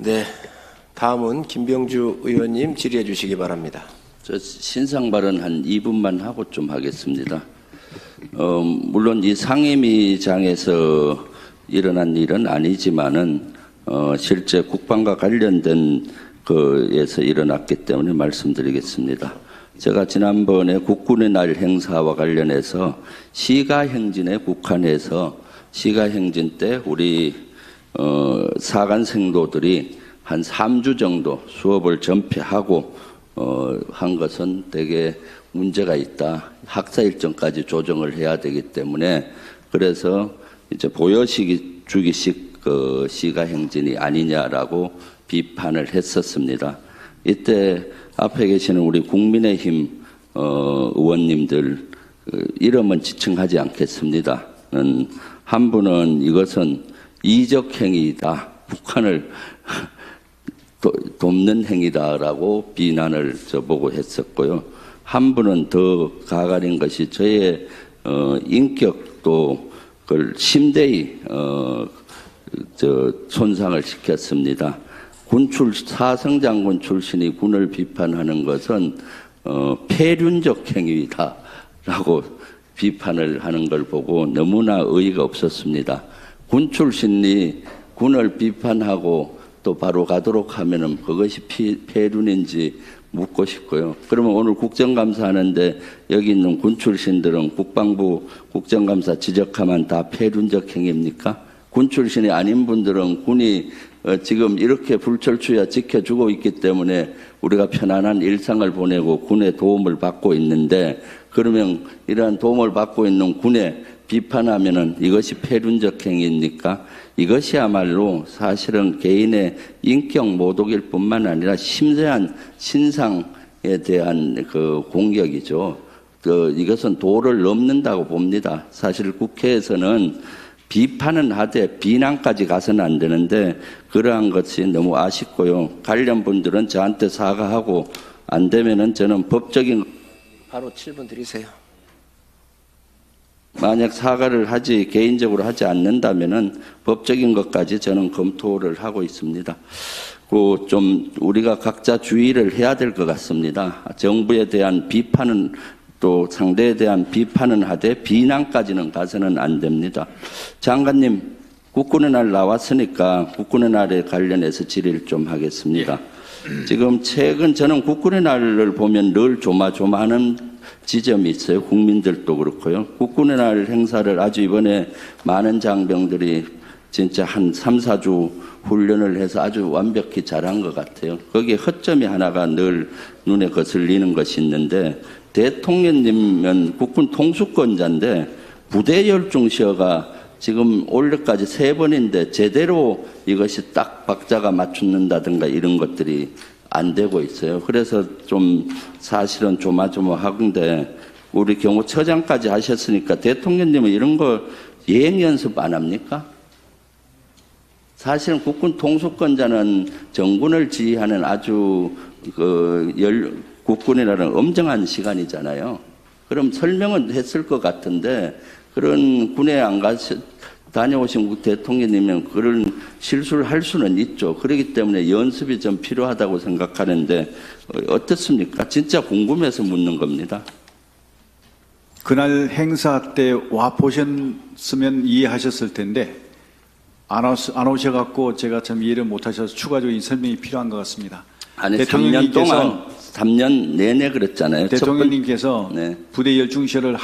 네, 다음은 김병주 의원님 질의해 주시기 바랍니다. 저 신상 발언 한 2분만 하고 좀 하겠습니다. 물론 이 상임위장에서 일어난 일은 아니지만은 실제 국방과 관련된 거에서 일어났기 때문에 말씀드리겠습니다. 제가 지난번에 국군의 날 행사와 관련해서 시가행진에 국한해서 시가행진 때 우리 사관 생도들이 한 3주 정도 수업을 전폐하고 한 것은 되게 문제가 있다. 학사 일정까지 조정을 해야 되기 때문에 그래서 이제 보여주기식 시가행진이 아니냐라고 비판을 했었습니다. 이때 앞에 계시는 우리 국민의힘 의원님들 이름은 지칭하지 않겠습니다. 한 분은 이것은 이적 행위이다. 북한을 돕는 행위다라고 비난을 저보고 했었고요. 한 분은 더 가가린 것이 저의 인격도 그걸 심대히 손상을 시켰습니다. 사성장군 출신이 군을 비판하는 것은 폐륜적 행위다라고 비판을 하는 걸 보고 너무나 어이가 없었습니다. 군 출신이 군을 비판하고 또 바로 가도록 하면은 그것이 폐륜인지 묻고 싶고요. 그러면 오늘 국정감사 하는데 여기 있는 군 출신들은 국방부 국정감사 지적하면 다 폐륜적 행위입니까? 군 출신이 아닌 분들은 군이 지금 이렇게 불철주야 지켜주고 있기 때문에 우리가 편안한 일상을 보내고 군의 도움을 받고 있는데 그러면 이러한 도움을 받고 있는 군에 비판하면은 이것이 폐륜적 행위입니까? 이것이야말로 사실은 개인의 인격 모독일 뿐만 아니라 심대한 신상에 대한 그 공격이죠. 이것은 도를 넘는다고 봅니다. 사실 국회에서는 비판은 하되 비난까지 가서는 안 되는데 그러한 것이 너무 아쉽고요. 관련 분들은 저한테 사과하고 안 되면은 저는 법적인 바로 7분 드리세요. 만약 사과를 개인적으로 하지 않는다면은 법적인 것까지 저는 검토를 하고 있습니다. 좀 우리가 각자 주의를 해야 될 것 같습니다. 정부에 대한 비판은 또 상대에 대한 비판은 하되 비난까지는 가서는 안 됩니다. 장관님, 국군의 날 나왔으니까 국군의 날에 관련해서 질의를 좀 하겠습니다. 지금 최근 저는 국군의 날을 보면 늘 조마조마하는 지점이 있어요. 국민들도 그렇고요. 국군의 날 행사를 아주 이번에 많은 장병들이 진짜 한 3, 4주 훈련을 해서 아주 완벽히 잘한 것 같아요. 거기에 허점이 하나가 늘 눈에 거슬리는 것이 있는데 대통령님은 국군 통수권자인데 부대 열중시어가 지금 올해까지 3번인데 제대로 이것이 딱 박자가 맞춘다든가 이런 것들이 안 되고 있어요. 그래서 좀 사실은 조마조마하건데 우리 경호처장까지 하셨으니까 대통령님은 이런 거 예행 연습 안 합니까? 사실은 국군 통수권자는 정군을 지휘하는 아주 국군이라는 엄정한 시간이잖아요. 그럼 설명은 했을 것 같은데 그런 군에 안 다녀오신 대통령님은 그런 실수를 할 수는 있죠. 그렇기 때문에 연습이 좀 필요하다고 생각하는데 어떻습니까? 진짜 궁금해서 묻는 겁니다. 그날 행사 때 와 보셨으면 이해하셨을 텐데 안 오셔갖고 제가 참 이해를 못하셔서 추가적인 설명이 필요한 것 같습니다. 아니 3년 동안 3년 내내 그랬잖아요. 대통령님께서 네. 부대 열중시를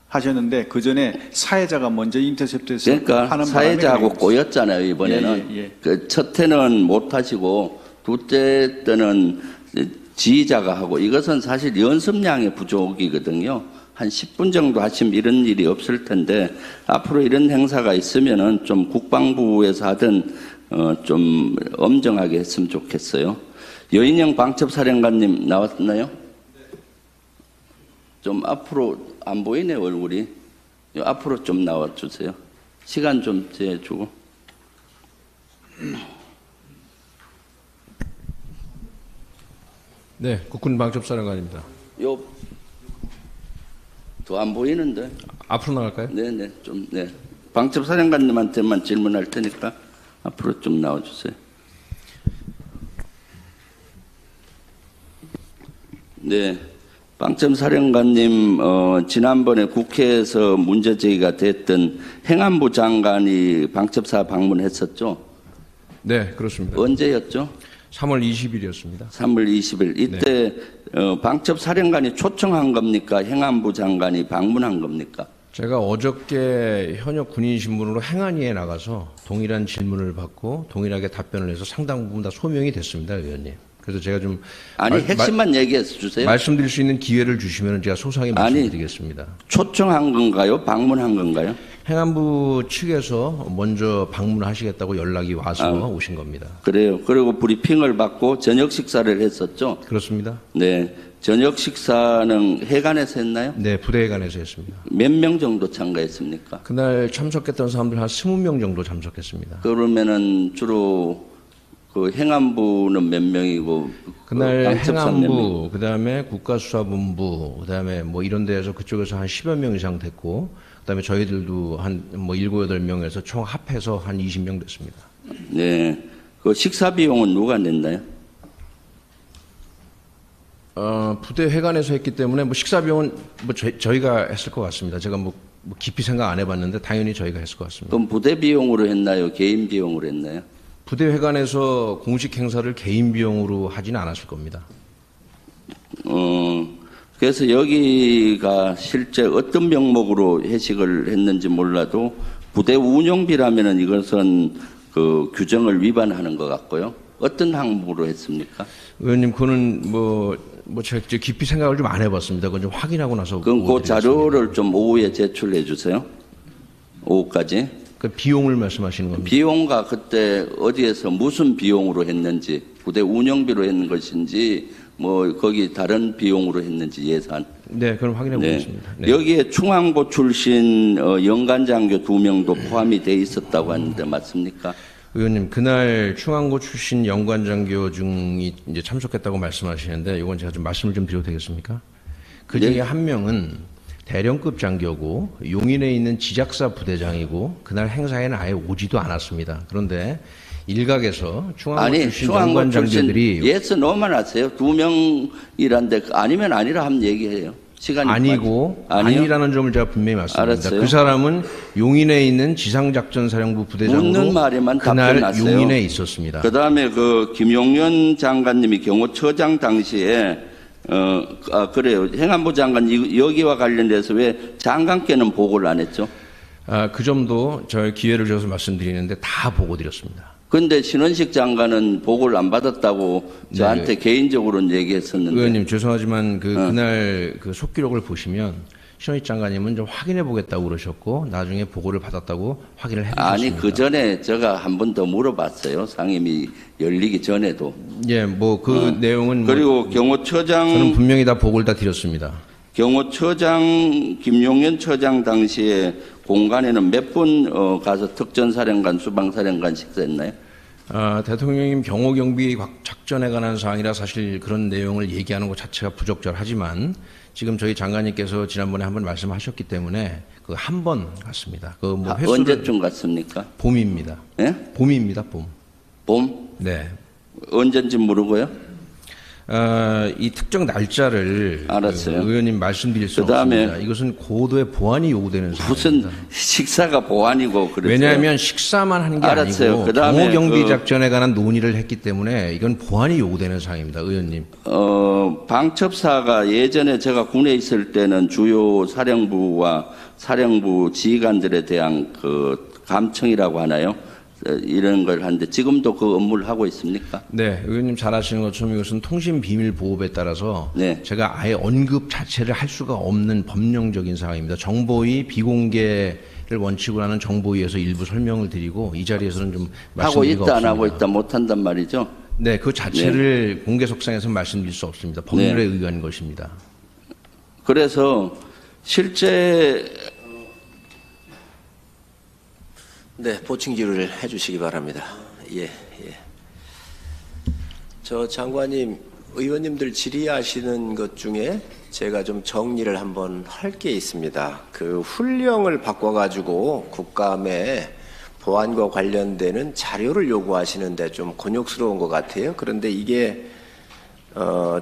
하셨는데 그 전에 사회자가 먼저 인터셉트해서 그러니까 하는 사회자하고 꼬였잖아요. 이번에는 첫 해는 못 하시고 둘째 때는 지휘자가 하고 이것은 사실 연습량의 부족이거든요. 한 10분 정도 하시면 이런 일이 없을 텐데 앞으로 이런 행사가 있으면은 좀 국방부에서 하든 좀 엄정하게 했으면 좋겠어요. 여인영 방첩사령관님 나왔나요? 좀 앞으로 안 보이네 얼굴이. 앞으로 좀 나와주세요. 시간 좀 재주고. 네, 국군 방첩사령관입니다. 더 안 보이는데. 앞으로 나갈까요? 네네 좀 네. 방첩사령관님한테만 질문할 테니까 앞으로 좀 나와주세요. 네, 빵점 사령관님, 지난번에 국회에서 문제 제기가 됐던 행안부 장관이 방첩사 방문했었죠? 네, 그렇습니다. 언제였죠? 3월 20일이었습니다. 3월 20일. 이때 방첩 사령관이 초청한 겁니까? 행안부 장관이 방문한 겁니까? 제가 어저께 현역 군인 신분으로 행안위에 나가서 동일한 질문을 받고 동일하게 답변을 해서 상당 부분 다 소명이 됐습니다, 의원님. 그래서 제가 좀 아니, 핵심만 얘기해 주세요. 말씀드릴 수 있는 기회를 주시면 제가 소상히 말씀드리겠습니다. 초청한 건가요? 방문한 건가요? 행안부 측에서 먼저 방문하시겠다고 연락이 와서 오신 겁니다. 그래요. 그리고 브리핑을 받고 저녁 식사를 했었죠? 그렇습니다. 네. 저녁 식사는 해관에서 했나요? 네, 부대회관에서 했습니다. 몇 명 정도 참가했습니까? 그날 참석했던 사람들 한 20명 정도 참석했습니다. 그러면은 주로 그 행안부는 몇 명이고 그날 방첩사 몇 명? 행안부, 그다음에 국가수사본부, 그다음에 뭐 이런 데에서 그쪽에서 한 10여 명 이상 됐고, 그다음에 저희들도 한 뭐 7, 8명에서 총 합해서 한 20명 됐습니다. 네. 그 식사 비용은 누가 냈나요? 부대 회관에서 했기 때문에 뭐 식사 비용은 뭐 저희가 했을 것 같습니다. 제가 뭐 깊이 생각 안 해봤는데 당연히 저희가 했을 것 같습니다. 그럼 부대 비용으로 했나요? 개인 비용으로 했나요? 부대 회관에서 공식 행사를 개인 비용으로 하지는 않았을 겁니다. 그래서 여기가 실제 어떤 명목으로 회식을 했는지 몰라도 부대 운영비라면은 이것은 그 규정을 위반하는 것 같고요. 어떤 항목으로 했습니까? 의원님, 그거는 제가 깊이 생각을 좀 안 해봤습니다. 그건 좀 확인하고 나서. 그럼 그 자료를 좀 오후에 제출해 주세요. 오후까지. 그 비용을 말씀하시는 겁니다. 비용과 그때 어디에서 무슨 비용으로 했는지, 부대 운영비로 했는 것인지, 뭐 거기 다른 비용으로 했는지 예산. 네, 그럼 확인해 보겠습니다. 네. 여기에 충안고 출신 연간장교 2명도 포함이 돼 있었다고 하는데 맞습니까? 의원님, 그날 충안고 출신 연관장교 중이 이제 참석했다고 말씀하시는데, 이건 제가 좀 말씀을 좀 드려도 되겠습니까? 그 중에 네. 한 명은 대령급 장교고 용인에 있는 지작사 부대장이고 그날 행사에는 아예 오지도 않았습니다. 그런데 일각에서 충안고 출신 연관장교들이 예스 노만 하세요. 2명이란데 아니면 아니라 하면 얘기해요. 시간이 아니고 아니요? 아니라는 점을 제가 분명히 말씀드립니다. 알았어요. 그 사람은 용인에 있는 지상작전사령부 부대장으로 묻는 말에만 그날 답변하세요. 용인에 있었습니다. 그다음에 그 김용현 장관님이 경호처장 당시에 그래요. 행안부 장관 여기와 관련돼서 왜 장관께는 보고를 안 했죠? 그 점도 저희 기회를 줘서 말씀드리는데 다 보고 드렸습니다. 그런데 신원식 장관은 보고를 안 받았다고 저한테 네. 개인적으로는 얘기했었는데. 의원님 죄송하지만 그날 그 속기록을 보시면 신원식 장관님은 좀 확인해 보겠다고 그러셨고 나중에 보고를 받았다고 확인을 해주셨습니다. 아니 그 전에 제가 한 번 더 물어봤어요. 상임위 열리기 전에도. 예, 뭐 그 내용은 그리고 경호처장 저는 분명히 다 보고를 다 드렸습니다. 경호처장 김용현 처장 당시에 공간에는 몇 분 가서 특전사령관, 수방사령관 식사했나요? 대통령님 경호경비 작전에 관한 사항이라 사실 그런 내용을 얘기하는 것 자체가 부적절하지만 지금 저희 장관님께서 지난번에 한번 말씀하셨기 때문에 그 한 번 갔습니다. 그 뭐 횟수를 언제쯤 갔습니까? 봄입니다. 예? 봄입니다. 봄. 봄? 네. 언젠지 모르고요. 이 특정 날짜를 알았어요. 그 의원님 말씀드릴 수 그다음에 없습니다. 이것은 고도의 보안이 요구되는 사항입니다. 무슨 식사가 보안이고 그랬어요. 왜냐하면 식사만 하는 게 알았어요. 아니고 그다음에 경호경비 그 작전에 관한 논의를 했기 때문에 이건 보안이 요구되는 사항입니다. 의원님. 방첩사가 예전에 제가 군에 있을 때는 주요 사령부와 사령부 지휘관들에 대한 그 감청이라고 하나요? 이런 걸 하는데 지금도 그 업무를 하고 있습니까? 네, 의원님 잘 아시는 것처럼 이것은 통신비밀보호법에 따라서 네. 제가 아예 언급 자체를 할 수가 없는 법령적인 사항입니다. 정보위 비공개를 원칙으로 하는 정보위에서 일부 설명을 드리고 이 자리에서는 좀 하고 말씀드리기가 있다 없습니다. 안 하고 있다 못한단 말이죠? 네, 그 자체를 공개석상에서 말씀드릴 수 없습니다. 법률에 의한 것입니다. 그래서 실제 네, 보충기를 해주시기 바랍니다. 예. 저 장관님, 의원님들 질의하시는 것 중에 제가 좀 정리를 한번 할 게 있습니다. 그 훈령을 바꿔가지고 국감에 보안과 관련되는 자료를 요구하시는데 좀 곤욕스러운 것 같아요. 그런데 이게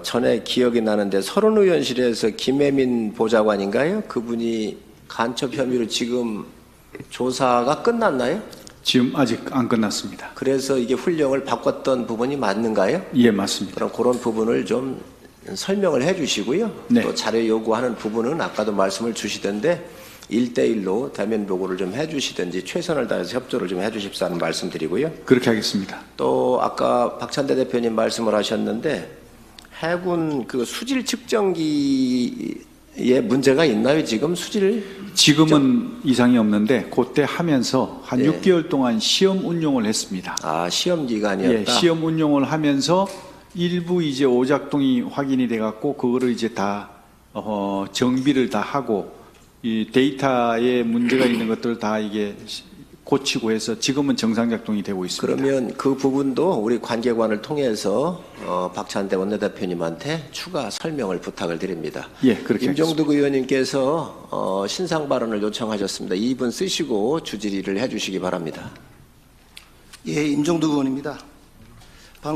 전에 기억이 나는데 서른의원실에서 김혜민 보좌관인가요? 그분이 간첩 혐의로 지금 조사가 끝났나요? 지금 아직 안 끝났습니다. 그래서 이게 훈령을 바꿨던 부분이 맞는가요? 예, 맞습니다. 그럼 그런 부분을 좀 설명을 해 주시고요. 네. 또 자료 요구하는 부분은 아까도 말씀을 주시던데 1대1로 대면 보고를 좀 해 주시든지 최선을 다해서 협조를 좀 해 주십사 하는 말씀드리고요. 그렇게 하겠습니다. 또 아까 박찬대 대표님 말씀을 하셨는데 해군 그 수질 측정기에 문제가 있나요? 지금 수질 지금은 이상이 없는데 그때 하면서 한 예. 6개월 동안 시험 운용을 했습니다. 시험 예, 기간이었다. 시험 운용을 하면서 일부 이제 오작동이 확인이 돼 갖고 그거를 이제 다 정비를 다 하고 이 데이터에 문제가 있는 것들을 다 이게 고치고 해서 지금은 정상 작동이 되고 있습니다. 그러면 그 부분도 우리 관계관을 통해서 박찬대 원내대표님한테 추가 설명을 부탁을 드립니다. 예, 그렇게 임종득 의원님께서 신상 발언을 요청하셨습니다. 2분 쓰시고 주질의를 해주시기 바랍니다. 예, 임종득 의원입니다.